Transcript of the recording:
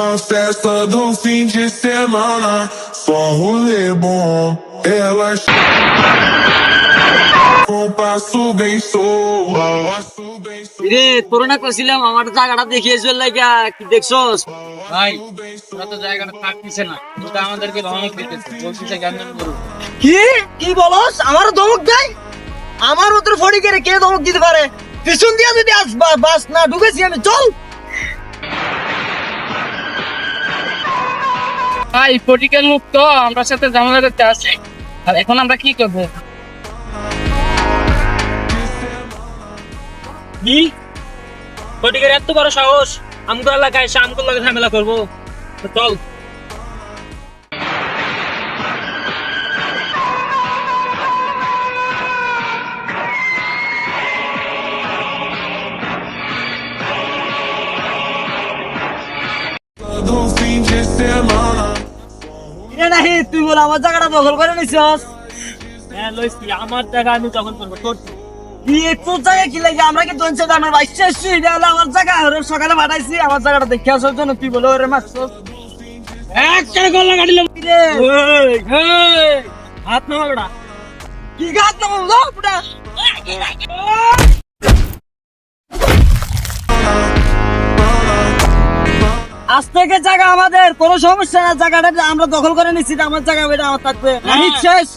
Na festa do fim de semana, só rolê bom. Elas com passo bem solto, passo bem রে তোর না কইছিলাম আমার জায়গাটা দেখিয়ে চল লাগা কি দেখছস ভাই ওরা তো জায়গাটা থাকতেছে না, ওটা আমাদেরকে ধমক দিতেছে, বলতেছে গাঞ্জন করুন। কি কি বলস আমার ধমক দেয় আমার ওদের ফড়িকে কে ধমক দিতে পারে পিছন দিয়ে যদি আস বাস না ঢুকেছি আমি চল ভাই পটিক্যাল মুক্ত আমরা সাথে ঝামেলা করতে আসছে, আর এখন আমরা কি করবো? কি ফটিকের এত বড় সাহস আমগো এলাকায় এসে আমগো লগে ঝামেলা করবো? তো চল। do fim de semana. এটা নাহি তুই বল আমার জায়গাটা দখল করে নিছস হ্যাঁ লইছি, আমার জায়গা আমি তখন করবো তোর কি তোর জায়গা কি লাগে আমরা কি দোনছে আমার বাইশে এসছি এটা হলো আমার জায়গা ওরে সকালে পাঠাইছি আমার জায়গাটা দেখে আসার জন্য তুই বলে ওরে মারছস একটা গলা কাটিলাম রে হাত না ওটা কি গাছ নামলো পুরা আজ থেকে জায়গা আমাদের কোনো সমস্যা না জায়গাটা আমরা দখল করে নিচ্ছি আমার জায়গা এটা আমার থাকবে শেষ